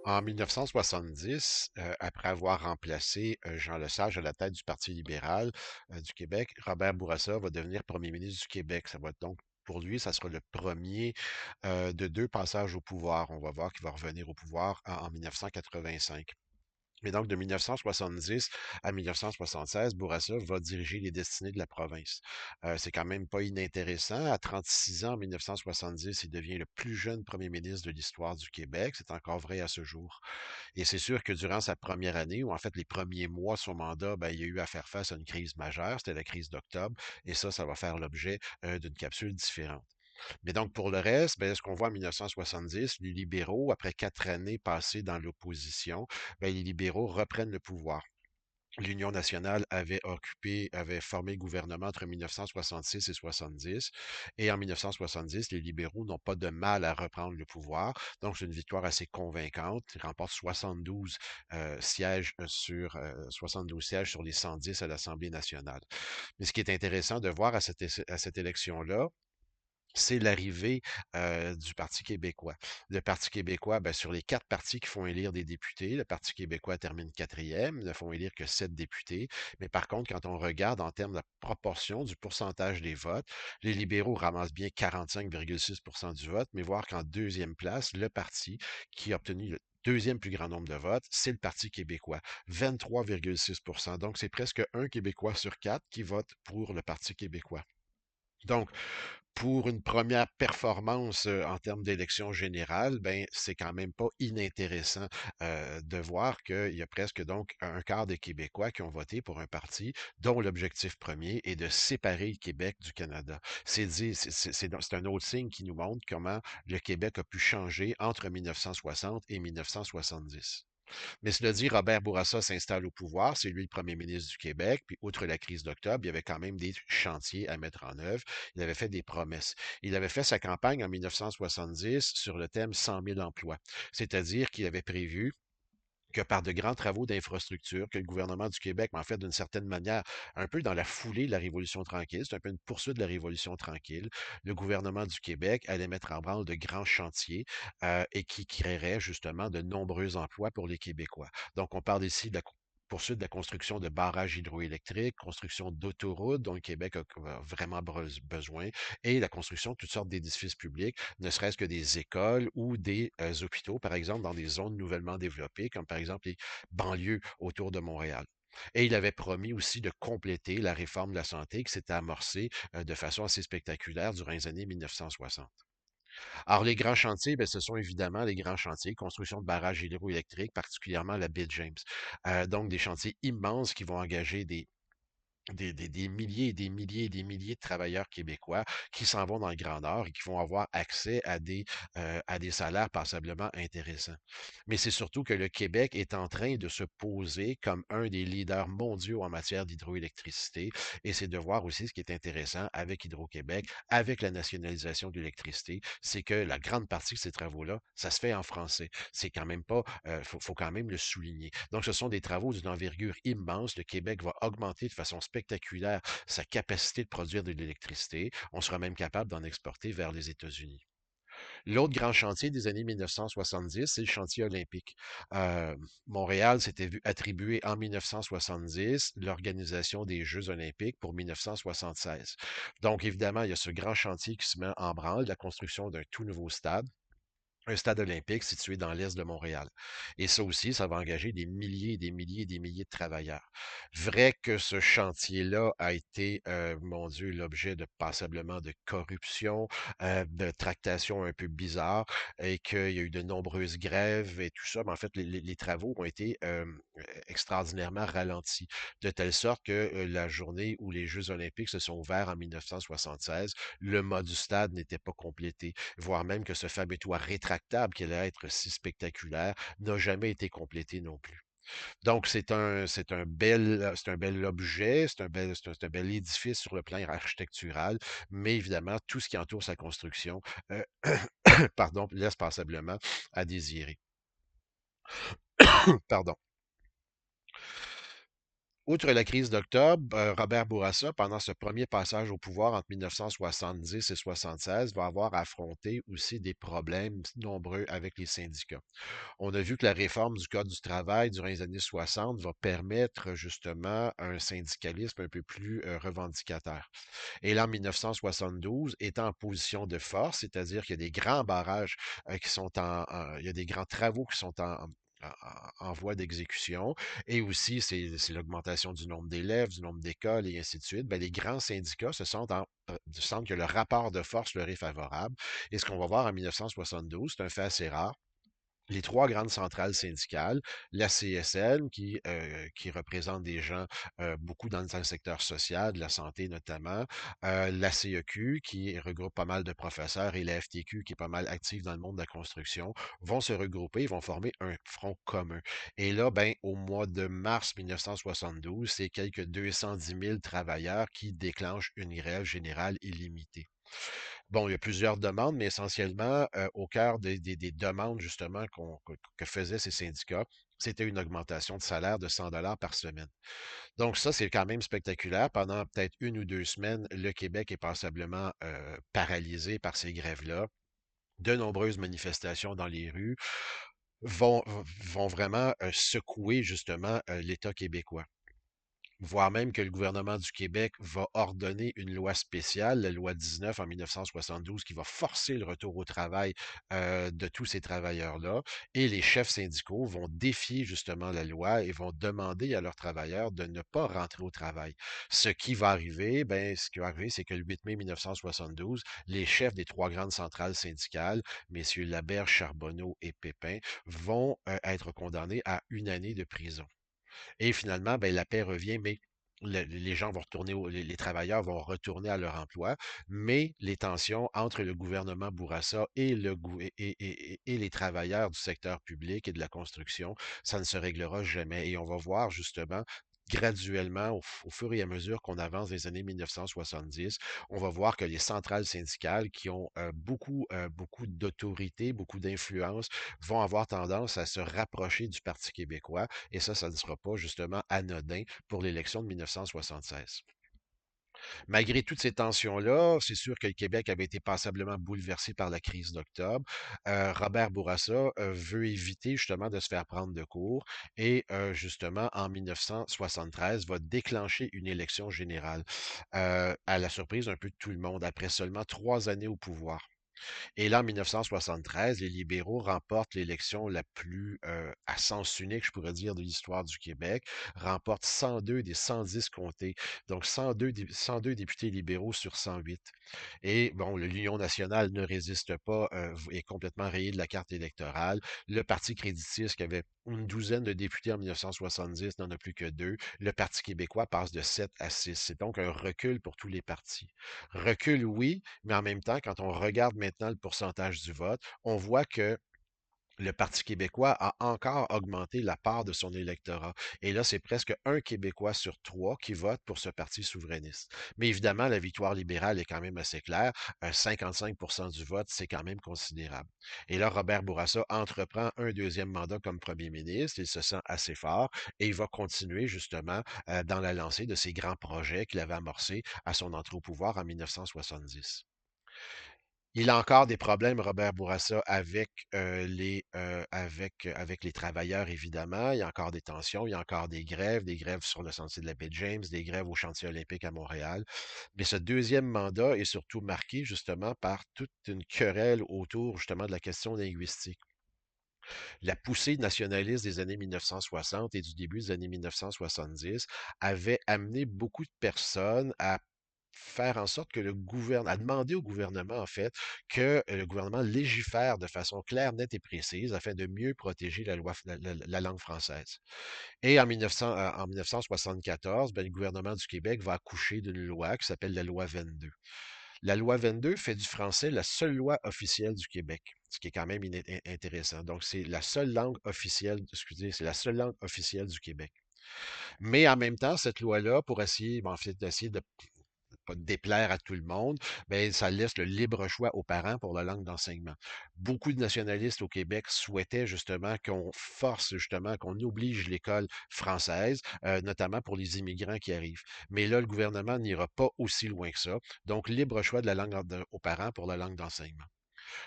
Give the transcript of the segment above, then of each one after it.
En 1970, après avoir remplacé Jean Lesage à la tête du Parti libéral du Québec, Robert Bourassa va devenir premier ministre du Québec. Ça va être donc pour lui, ça sera le premier de deux passages au pouvoir. On va voir qu'il va revenir au pouvoir en 1985. Mais donc, de 1970 à 1976, Bourassa va diriger les destinées de la province. C'est quand même pas inintéressant. À 36 ans, en 1970, il devient le plus jeune premier ministre de l'histoire du Québec. C'est encore vrai à ce jour. Et c'est sûr que durant sa première année, ou en fait les premiers mois de son mandat, ben, il y a eu à faire face à une crise majeure. C'était la crise d'octobre. Et ça va faire l'objet d'une capsule différente. Mais donc, pour le reste, ben, ce qu'on voit en 1970, les libéraux, après 4 années passées dans l'opposition, ben, les libéraux reprennent le pouvoir. L'Union nationale avait formé le gouvernement entre 1966 et 70. Et en 1970, les libéraux n'ont pas de mal à reprendre le pouvoir. Donc, c'est une victoire assez convaincante. Ils remportent 72 sièges sur les 110 à l'Assemblée nationale. Mais ce qui est intéressant de voir à cette élection-là, c'est l'arrivée du Parti québécois. Le Parti québécois, ben, sur les 4 partis qui font élire des députés, le Parti québécois termine quatrième, ne font élire que 7 députés. Mais par contre, quand on regarde en termes de proportion du pourcentage des votes, les libéraux ramassent bien 45,6 du vote, mais voir qu'en deuxième place, le parti qui a obtenu le deuxième plus grand nombre de votes, c'est le Parti québécois, 23,6. Donc, c'est presque un Québécois sur 4 qui vote pour le Parti québécois. Donc, pour une première performance en termes d'élection générale, ben, c'est quand même pas inintéressant de voir qu'il y a presque donc un quart des Québécois qui ont voté pour un parti dont l'objectif premier est de séparer le Québec du Canada. C'est un autre signe qui nous montre comment le Québec a pu changer entre 1960 et 1970. Mais cela dit, Robert Bourassa s'installe au pouvoir, c'est lui le premier ministre du Québec, puis outre la crise d'octobre, il y avait quand même des chantiers à mettre en œuvre. Il avait fait des promesses. Il avait fait sa campagne en 1970 sur le thème 100 000 emplois, c'est-à-dire qu'il avait prévu que par de grands travaux d'infrastructure que le gouvernement du Québec, mais en fait, d'une certaine manière, un peu dans la foulée de la Révolution tranquille, c'est un peu une poursuite de la Révolution tranquille, le gouvernement du Québec allait mettre en branle de grands chantiers et qui créerait justement de nombreux emplois pour les Québécois. Donc, on parle ici de la poursuite de la construction de barrages hydroélectriques, construction d'autoroutes dont le Québec a vraiment besoin, et la construction de toutes sortes d'édifices publics, ne serait-ce que des écoles ou des hôpitaux, par exemple, dans des zones nouvellement développées, comme par exemple les banlieues autour de Montréal. Et il avait promis aussi de compléter la réforme de la santé qui s'était amorcée de façon assez spectaculaire durant les années 1960. Alors, les grands chantiers, ben, ce sont évidemment les grands chantiers, construction de barrages hydroélectriques, particulièrement la baie James. Donc, des chantiers immenses qui vont engager des milliers et des milliers et des milliers de travailleurs québécois qui s'en vont dans le Grand Nord et qui vont avoir accès à des salaires passablement intéressants. Mais c'est surtout que le Québec est en train de se poser comme un des leaders mondiaux en matière d'hydroélectricité et c'est de voir aussi ce qui est intéressant avec Hydro-Québec, avec la nationalisation de l'électricité, c'est que la grande partie de ces travaux-là, ça se fait en français. C'est quand même pas, faut quand même le souligner. Donc, ce sont des travaux d'une envergure immense. Le Québec va augmenter de façon spectaculaire sa capacité de produire de l'électricité. On sera même capable d'en exporter vers les États-Unis. L'autre grand chantier des années 1970, c'est le chantier olympique. Euh, Montréal s'était vu attribuer en 1970 l'organisation des Jeux olympiques pour 1976. Donc, évidemment, il y a ce grand chantier qui se met en branle, la construction d'un tout nouveau stade, un stade olympique situé dans l'est de Montréal. Et ça aussi, ça va engager des milliers, des milliers, des milliers de travailleurs. Vrai que ce chantier-là a été, mon Dieu, l'objet de passablement de corruption, de tractations un peu bizarres, et qu'il y a eu de nombreuses grèves et tout ça. Mais en fait, les travaux ont été extraordinairement ralentis, de telle sorte que la journée où les Jeux olympiques se sont ouverts en 1976, le mât du stade n'était pas complété, voire même que ce fameux toit rétractable qui allait être si spectaculaire n'a jamais été complété non plus. Donc, c'est un bel objet, c'est un bel édifice sur le plan architectural, mais évidemment, tout ce qui entoure sa construction, euh, pardon, laisse passablement à désirer. Pardon. Outre la crise d'octobre, Robert Bourassa, pendant ce premier passage au pouvoir entre 1970 et 1976, va avoir affronté aussi des problèmes nombreux avec les syndicats. On a vu que la réforme du Code du travail durant les années 60 va permettre justement un syndicalisme un peu plus revendicateur. Et là, en 1972, étant en position de force, c'est-à-dire qu'il y a des grands barrages qui sont il y a des grands travaux qui sont en voie d'exécution, et aussi c'est l'augmentation du nombre d'élèves, du nombre d'écoles et ainsi de suite, ben, les grands syndicats sentent que le rapport de force leur est favorable. Et ce qu'on va voir en 1972, c'est un fait assez rare, les trois grandes centrales syndicales, la CSN qui représente des gens beaucoup dans le secteur social, de la santé notamment, la CEQ qui regroupe pas mal de professeurs et la FTQ qui est pas mal active dans le monde de la construction, vont se regrouper, vont former un front commun. Et là, ben, au mois de mars 1972, c'est quelques 210 000 travailleurs qui déclenchent une grève générale illimitée. Bon, il y a plusieurs demandes, mais essentiellement, au cœur des demandes justement que faisaient ces syndicats, c'était une augmentation de salaire de 100 $ par semaine. Donc ça, c'est quand même spectaculaire. Pendant peut-être 1 ou 2 semaines, le Québec est passablement paralysé par ces grèves-là. De nombreuses manifestations dans les rues vont, vont vraiment secouer justement l'État québécois, voire même que le gouvernement du Québec va ordonner une loi spéciale, la loi 19 en 1972, qui va forcer le retour au travail de tous ces travailleurs-là. Et les chefs syndicaux vont défier justement la loi et vont demander à leurs travailleurs de ne pas rentrer au travail. Ce qui va arriver, ben, ce qui va arriver, c'est que le 8 mai 1972, les chefs des trois grandes centrales syndicales, messieurs Laberge, Charbonneau et Pépin, vont être condamnés à 1 année de prison. Et finalement, ben, la paix revient, mais les gens vont retourner, les travailleurs vont retourner à leur emploi, mais les tensions entre le gouvernement Bourassa et, et les travailleurs du secteur public et de la construction, ça ne se réglera jamais. Et on va voir justement graduellement, au fur et à mesure qu'on avance des années 1970, on va voir que les centrales syndicales qui ont beaucoup d'autorité, beaucoup d'influence, vont avoir tendance à se rapprocher du Parti québécois, et ça ne sera pas justement anodin pour l'élection de 1976. Malgré toutes ces tensions-là, c'est sûr que le Québec avait été passablement bouleversé par la crise d'octobre. Robert Bourassa veut éviter justement de se faire prendre de court, et justement en 1973 va déclencher une élection générale à la surprise un peu de tout le monde après seulement 3 années au pouvoir. Et là, en 1973, les libéraux remportent l'élection la plus à sens unique, je pourrais dire, de l'histoire du Québec, remportent 102 des 110 comtés, donc 102 députés libéraux sur 108. Et bon, l'Union nationale ne résiste pas, est complètement rayée de la carte électorale. Le Parti créditiste, qui avait une douzaine de députés en 1970, n'en a plus que deux. Le Parti québécois passe de 7 à 6. C'est donc un recul pour tous les partis. Recul, oui, mais en même temps, quand on regarde maintenant le pourcentage du vote, on voit que le Parti québécois a encore augmenté la part de son électorat. Et là, c'est presque un Québécois sur trois qui vote pour ce parti souverainiste. Mais évidemment, la victoire libérale est quand même assez claire. 55 du vote, c'est quand même considérable. Et là, Robert Bourassa entreprend un deuxième mandat comme premier ministre. Il se sent assez fort et il va continuer justement dans la lancée de ses grands projets qu'il avait amorcés à son entrée au pouvoir en 1970. Il a encore des problèmes, Robert Bourassa, avec les travailleurs, évidemment. Il y a encore des tensions, il y a encore des grèves sur le sentier de la baie James, des grèves au chantier olympique à Montréal. Mais ce deuxième mandat est surtout marqué justement par toute une querelle autour justement de la question linguistique. La poussée nationaliste des années 1960 et du début des années 1970 avait amené beaucoup de personnes à faire en sorte que à demander au gouvernement, en fait, que le gouvernement légifère de façon claire, nette et précise afin de mieux protéger la langue française. Et en 1974, ben, le gouvernement du Québec va accoucher d'une loi qui s'appelle la loi 22. La loi 22 fait du français la seule loi officielle du Québec, ce qui est quand même intéressant. Donc, c'est la seule langue officielle, excusez, c'est la seule langue officielle du Québec. Mais en même temps, cette loi-là, pour essayer, bon, en fait, d'essayer de pas déplaire à tout le monde, ben, ça laisse le libre choix aux parents pour la langue d'enseignement. Beaucoup de nationalistes au Québec souhaitaient justement qu'on force, justement, qu'on oblige l'école française, notamment pour les immigrants qui arrivent. Mais là, le gouvernement n'ira pas aussi loin que ça. Donc, libre choix de la langue aux parents pour la langue d'enseignement.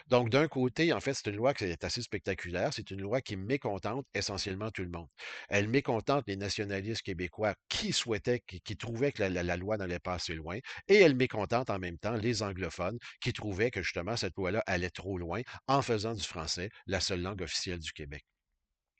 Donc, d'un côté, en fait, c'est une loi qui est assez spectaculaire. C'est une loi qui mécontente essentiellement tout le monde. Elle mécontente les nationalistes québécois qui souhaitaient, qui trouvaient que la loi n'allait pas assez loin. Et elle mécontente en même temps les anglophones qui trouvaient que justement cette loi-là allait trop loin en faisant du français la seule langue officielle du Québec.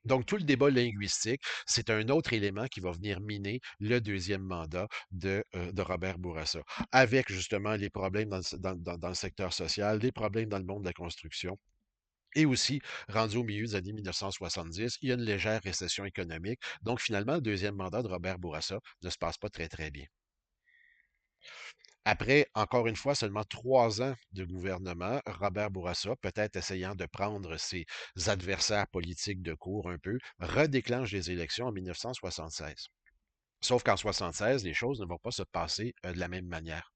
Donc, tout le débat linguistique, c'est un autre élément qui va venir miner le deuxième mandat de Robert Bourassa, avec justement les problèmes dans le secteur social, les problèmes dans le monde de la construction. Et aussi, rendu au milieu des années 1970, il y a une légère récession économique. Donc, finalement, le deuxième mandat de Robert Bourassa ne se passe pas très, très bien. Après, encore une fois, seulement 3 ans de gouvernement, Robert Bourassa, peut-être essayant de prendre ses adversaires politiques de court un peu, redéclenche les élections en 1976. Sauf qu'en 76, les choses ne vont pas se passer de la même manière.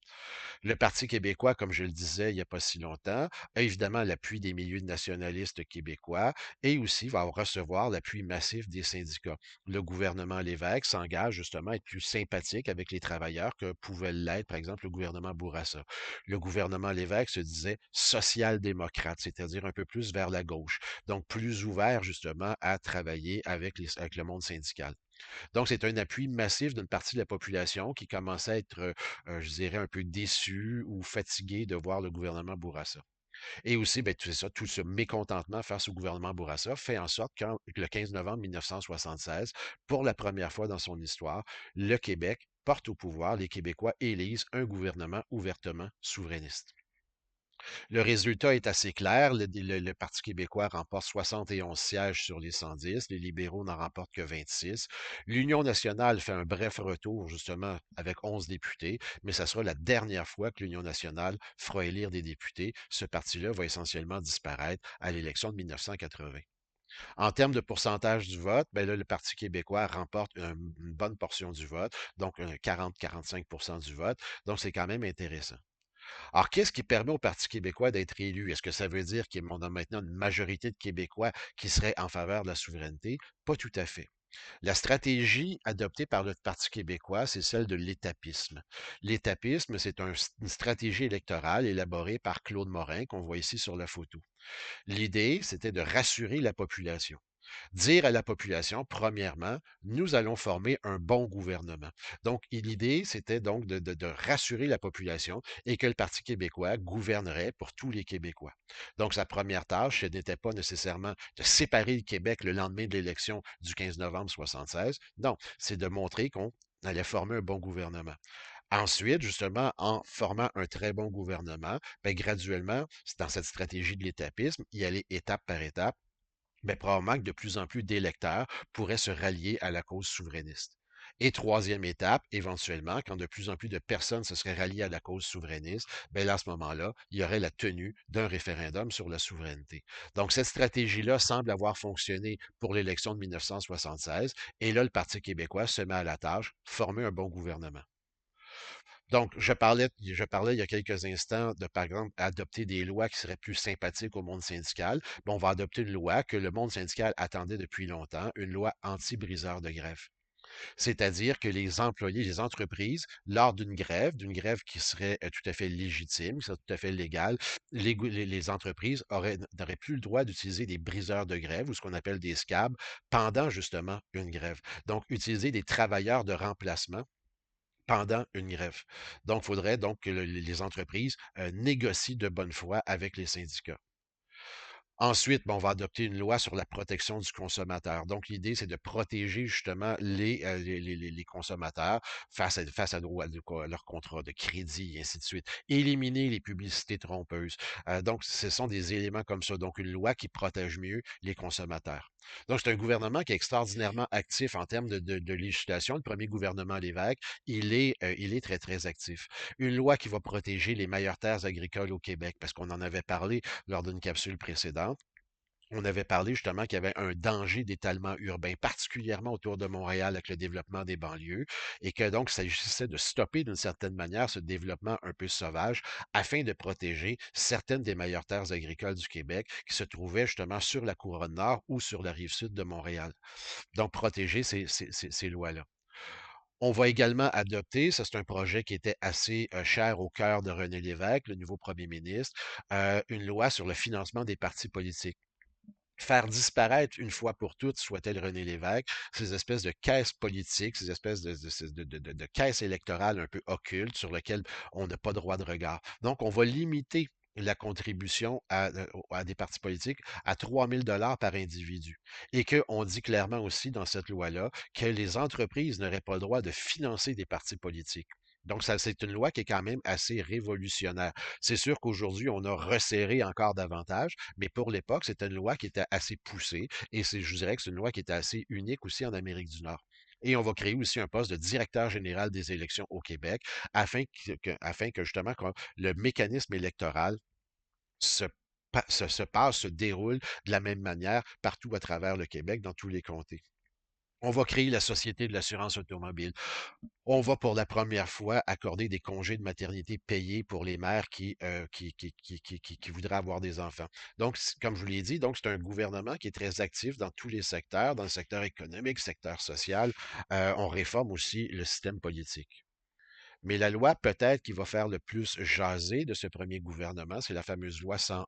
Le Parti québécois, comme je le disais il n'y a pas si longtemps, a évidemment l'appui des milieux nationalistes québécois et aussi va recevoir l'appui massif des syndicats. Le gouvernement Lévesque s'engage justement à être plus sympathique avec les travailleurs que pouvait l'être, par exemple, le gouvernement Bourassa. Le gouvernement Lévesque se disait social-démocrate, c'est-à-dire un peu plus vers la gauche, donc plus ouvert justement à travailler avec le monde syndical. Donc, c'est un appui massif d'une partie de la population qui commençait à être, je dirais, un peu déçue ou fatiguée de voir le gouvernement Bourassa. Et aussi, ben, tout ça, tout ce mécontentement face au gouvernement Bourassa fait en sorte que le 15 novembre 1976, pour la première fois dans son histoire, le Québec porte au pouvoir, les Québécois élisent un gouvernement ouvertement souverainiste. Le résultat est assez clair. Le Parti québécois remporte 71 sièges sur les 110. Les libéraux n'en remportent que 26. L'Union nationale fait un bref retour, justement, avec 11 députés, mais ça sera la dernière fois que l'Union nationale fera élire des députés. Ce parti-là va essentiellement disparaître à l'élection de 1980. En termes de pourcentage du vote, ben là, le Parti québécois remporte une bonne portion du vote, donc 40-45 du vote. Donc, c'est quand même intéressant. Alors, qu'est-ce qui permet au Parti québécois d'être élu? Est-ce que ça veut dire qu'on a maintenant une majorité de Québécois qui seraient en faveur de la souveraineté? Pas tout à fait. La stratégie adoptée par le Parti québécois, c'est celle de l'étapisme. L'étapisme, c'est une stratégie électorale élaborée par Claude Morin, qu'on voit ici sur la photo. L'idée, c'était de rassurer la population. Dire à la population, premièrement, nous allons former un bon gouvernement. Donc, l'idée, c'était donc de rassurer la population et que le Parti québécois gouvernerait pour tous les Québécois. Donc, sa première tâche, ce n'était pas nécessairement de séparer le Québec le lendemain de l'élection du 15 novembre 76. Non, c'est de montrer qu'on allait former un bon gouvernement. Ensuite, justement, en formant un très bon gouvernement, ben, graduellement, c'est dans cette stratégie de l'étapisme, y aller étape par étape, ben, probablement que de plus en plus d'électeurs pourraient se rallier à la cause souverainiste. Et troisième étape, éventuellement, quand de plus en plus de personnes se seraient ralliées à la cause souverainiste, ben là, à ce moment-là, il y aurait la tenue d'un référendum sur la souveraineté. Donc, cette stratégie-là semble avoir fonctionné pour l'élection de 1976. Et là, le Parti québécois se met à la tâche, former un bon gouvernement. Donc, je parlais il y a quelques instants de, par exemple, adopter des lois qui seraient plus sympathiques au monde syndical. Bon, on va adopter une loi que le monde syndical attendait depuis longtemps, une loi anti-briseur de grève. C'est-à-dire que les employés, les entreprises, lors d'une grève qui serait tout à fait légitime, qui serait tout à fait légale, les entreprises n'auraient plus le droit d'utiliser des briseurs de grève ou ce qu'on appelle des scabs pendant justement une grève. Donc, utiliser des travailleurs de remplacement pendant une grève. Donc, il faudrait donc que les entreprises négocient de bonne foi avec les syndicats. Ensuite, ben, on va adopter une loi sur la protection du consommateur. Donc, l'idée, c'est de protéger justement les consommateurs face à leurs contrats de crédit et ainsi de suite. Éliminer les publicités trompeuses. Donc, ce sont des éléments comme ça. Donc, une loi qui protège mieux les consommateurs. Donc, c'est un gouvernement qui est extraordinairement actif en termes de législation. Le premier gouvernement Lévesque, il est très, très actif. Une loi qui va protéger les meilleures terres agricoles au Québec, parce qu'on en avait parlé lors d'une capsule précédente. On avait parlé justement qu'il y avait un danger d'étalement urbain, particulièrement autour de Montréal avec le développement des banlieues, et que donc il s'agissait de stopper d'une certaine manière ce développement un peu sauvage afin de protéger certaines des meilleures terres agricoles du Québec qui se trouvaient justement sur la couronne nord ou sur la rive sud de Montréal. Donc protéger ces lois-là. On va également adopter, ça c'est un projet qui était assez cher au cœur de René Lévesque, le nouveau premier ministre, une loi sur le financement des partis politiques. Faire disparaître une fois pour toutes, souhaitait René Lévesque, ces espèces de caisses politiques, ces espèces de caisses électorales un peu occultes sur lesquelles on n'a pas droit de regard. Donc, on va limiter la contribution à des partis politiques à 3 000 $ par individu. Et qu'on dit clairement aussi dans cette loi-là que les entreprises n'auraient pas le droit de financer des partis politiques. Donc, ça, c'est une loi qui est quand même assez révolutionnaire. C'est sûr qu'aujourd'hui, on a resserré encore davantage, mais pour l'époque, c'était une loi qui était assez poussée et je dirais que c'est une loi qui était assez unique aussi en Amérique du Nord. Et on va créer aussi un poste de directeur général des élections au Québec afin que justement le mécanisme électoral se, se déroule de la même manière partout à travers le Québec, dans tous les comtés. On va créer la Société de l'assurance automobile. On va pour la première fois accorder des congés de maternité payés pour les mères qui voudraient avoir des enfants. Donc, comme je vous l'ai dit, donc c'est un gouvernement qui est très actif dans tous les secteurs, dans le secteur économique, secteur social. On réforme aussi le système politique. Mais la loi peut-être qui va faire le plus jaser de ce premier gouvernement, c'est la fameuse loi 101.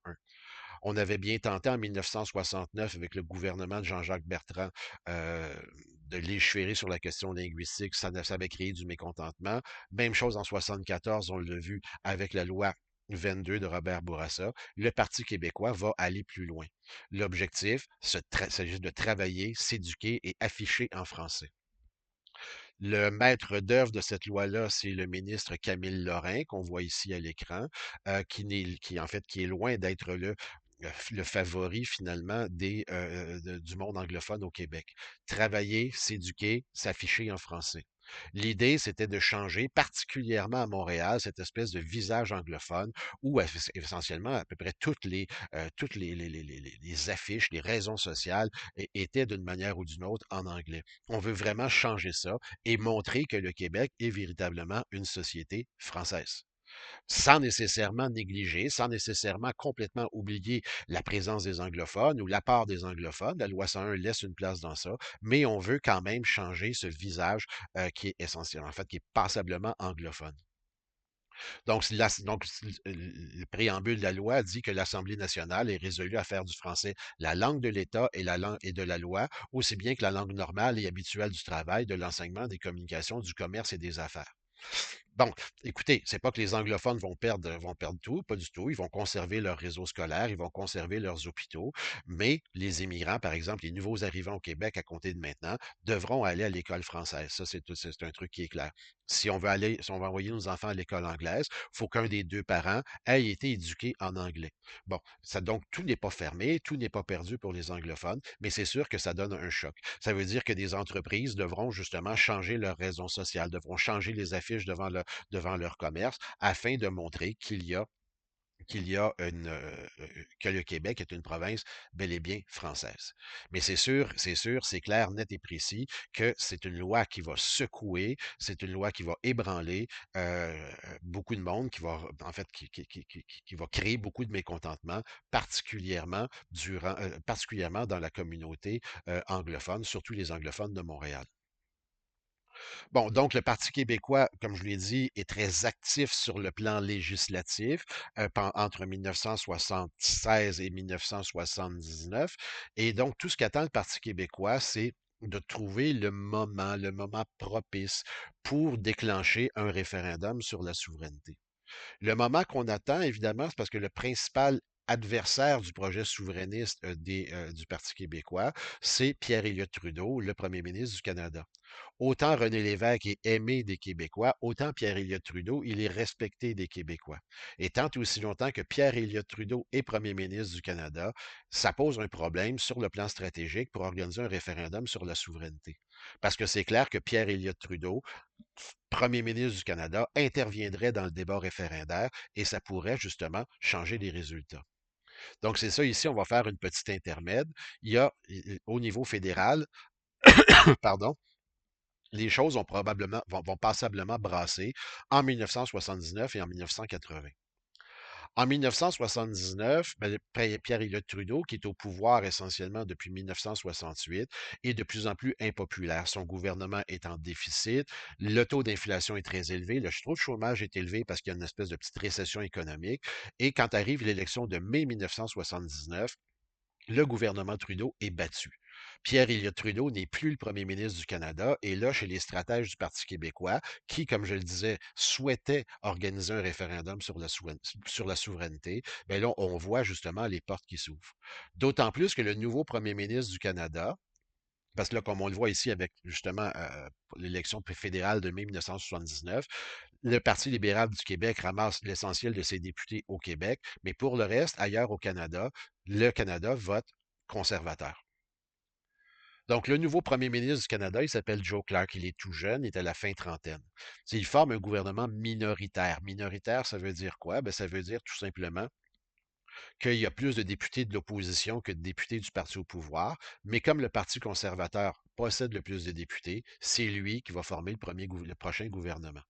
On avait bien tenté en 1969 avec le gouvernement de Jean-Jacques Bertrand euh, de légiférer sur la question linguistique. Ça avait créé du mécontentement. Même chose en 1974, on l'a vu avec la loi 22 de Robert Bourassa. Le Parti québécois va aller plus loin. L'objectif, s'agit de travailler, s'éduquer et afficher en français. Le maître d'œuvre de cette loi-là, c'est le ministre Camille Lorrain, qu'on voit ici à l'écran, en fait, qui est loin d'être le favori finalement du monde anglophone au Québec. Travailler, s'éduquer, s'afficher en français. L'idée, c'était de changer, particulièrement à Montréal, cette espèce de visage anglophone où essentiellement à peu près toutes les affiches, les raisons sociales étaient d'une manière ou d'une autre en anglais. On veut vraiment changer ça et montrer que le Québec est véritablement une société française sans nécessairement négliger, sans nécessairement complètement oublier la présence des anglophones ou l'apport des anglophones. La loi 101 laisse une place dans ça, mais on veut quand même changer ce visage qui est essentiel, en fait, qui est passablement anglophone. Donc, le préambule de la loi dit que l'Assemblée nationale est résolue à faire du français la langue de l'État et la langue et de la loi, aussi bien que la langue normale et habituelle du travail, de l'enseignement, des communications, du commerce et des affaires. Bon, écoutez, c'est pas que les anglophones vont perdre tout, pas du tout. Ils vont conserver leur réseau scolaire, ils vont conserver leurs hôpitaux, mais les immigrants, par exemple, les nouveaux arrivants au Québec à compter de maintenant, devront aller à l'école française. Ça, c'est un truc qui est clair. Si on veut envoyer nos enfants à l'école anglaise, il faut qu'un des deux parents ait été éduqué en anglais. Bon, donc tout n'est pas fermé, tout n'est pas perdu pour les anglophones, mais c'est sûr que ça donne un choc. Ça veut dire que des entreprises devront justement changer leur raison sociale, devront changer les affiches devant leur commerce afin de montrer qu'il y a que le Québec est une province bel et bien française. Mais c'est sûr, c'est clair, net et précis que c'est une loi qui va secouer, c'est une loi qui va ébranler beaucoup de monde, qui va en fait qui va créer beaucoup de mécontentement, particulièrement dans la communauté anglophone, surtout les anglophones de Montréal. Bon, donc le Parti québécois, comme je l'ai dit, est très actif sur le plan législatif entre 1976 et 1979. Et donc, tout ce qu'attend le Parti québécois, c'est de trouver le moment propice pour déclencher un référendum sur la souveraineté. Le moment qu'on attend, évidemment, c'est parce que le principal adversaire du projet souverainiste du Parti québécois, c'est Pierre Elliott Trudeau, le premier ministre du Canada. Autant René Lévesque est aimé des Québécois, autant Pierre Elliott Trudeau, il est respecté des Québécois. Et tant aussi longtemps que Pierre Elliott Trudeau est premier ministre du Canada, ça pose un problème sur le plan stratégique pour organiser un référendum sur la souveraineté. Parce que c'est clair que Pierre Elliott Trudeau, premier ministre du Canada, interviendrait dans le débat référendaire et ça pourrait justement changer les résultats. Donc, c'est ça, ici, on va faire une petite intermède. Il y a, au niveau fédéral, pardon, les choses vont passablement brasser en 1979 et en 1980. En 1979, ben, Pierre Elliott Trudeau, qui est au pouvoir essentiellement depuis 1968, est de plus en plus impopulaire. Son gouvernement est en déficit, le taux d'inflation est très élevé, le taux de chômage est élevé parce qu'il y a une espèce de petite récession économique. Et quand arrive l'élection de mai 1979, le gouvernement Trudeau est battu. Pierre Elliott Trudeau n'est plus le premier ministre du Canada et là, chez les stratèges du Parti québécois, qui, comme je le disais, souhaitaient organiser un référendum sur la souveraineté, bien là, on voit justement les portes qui s'ouvrent. D'autant plus que le nouveau premier ministre du Canada, parce que là, comme on le voit ici avec justement l'élection fédérale de mai 1979, le Parti libéral du Québec ramasse l'essentiel de ses députés au Québec, mais pour le reste, ailleurs au Canada, le Canada vote conservateur. Donc, le nouveau premier ministre du Canada, il s'appelle Joe Clark. Il est tout jeune, il est à la fin trentaine. Il forme un gouvernement minoritaire. Minoritaire, ça veut dire quoi? Ben, ça veut dire tout simplement qu'il y a plus de députés de l'opposition que de députés du parti au pouvoir. Mais comme le Parti conservateur possède le plus de députés, c'est lui qui va former le prochain gouvernement.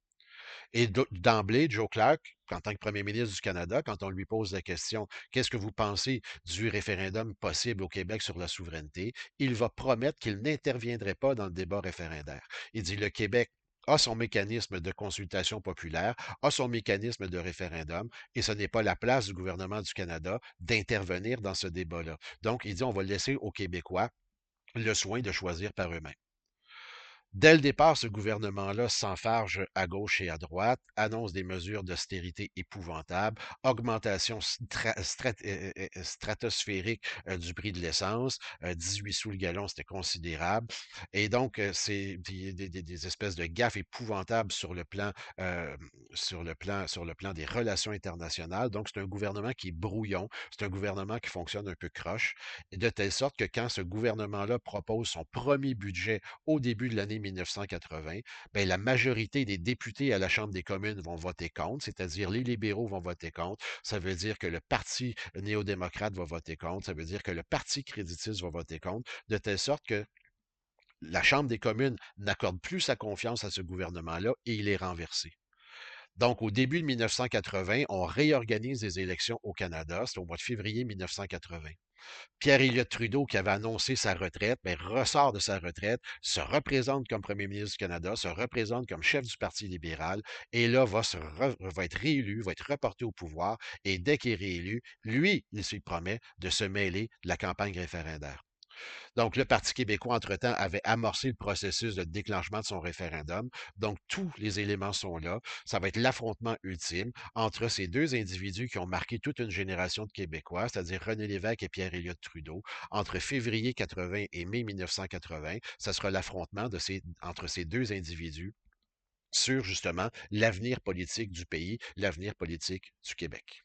Et d'emblée, Joe Clark, en tant que premier ministre du Canada, quand on lui pose la question, qu'est-ce que vous pensez du référendum possible au Québec sur la souveraineté, il va promettre qu'il n'interviendrait pas dans le débat référendaire. Il dit, le Québec a son mécanisme de consultation populaire, a son mécanisme de référendum, et ce n'est pas la place du gouvernement du Canada d'intervenir dans ce débat-là. Donc, il dit, on va laisser aux Québécois le soin de choisir par eux-mêmes. Dès le départ, ce gouvernement-là s'enfarge à gauche et à droite, annonce des mesures d'austérité épouvantables, augmentation stratosphérique du prix de l'essence, 18 sous le gallon, c'était considérable. Et donc, c'est des espèces de gaffes épouvantables sur le plan des relations internationales. Donc, c'est un gouvernement qui est brouillon, c'est un gouvernement qui fonctionne un peu croche, et de telle sorte que quand ce gouvernement-là propose son premier budget au début de l'année 1980, ben, la majorité des députés à la Chambre des communes vont voter contre, c'est-à-dire les libéraux vont voter contre. Ça veut dire que le Parti néo-démocrate va voter contre. Ça veut dire que le Parti créditiste va voter contre, de telle sorte que la Chambre des communes n'accorde plus sa confiance à ce gouvernement-là et il est renversé. Donc, au début de 1980, on réorganise les élections au Canada. C'est au mois de février 1980. Pierre Elliott Trudeau, qui avait annoncé sa retraite, ben, ressort de sa retraite, se représente comme premier ministre du Canada, se représente comme chef du Parti libéral, et là, va être réélu, va être reporté au pouvoir, et dès qu'il est réélu, lui, il se promet de se mêler de la campagne référendaire. Donc, le Parti québécois, entre-temps, avait amorcé le processus de déclenchement de son référendum. Donc, tous les éléments sont là. Ça va être l'affrontement ultime entre ces deux individus qui ont marqué toute une génération de Québécois, c'est-à-dire René Lévesque et Pierre Elliott Trudeau. Entre février 80 et mai 1980, ça sera l'affrontement entre ces deux individus sur justement l'avenir politique du pays, l'avenir politique du Québec.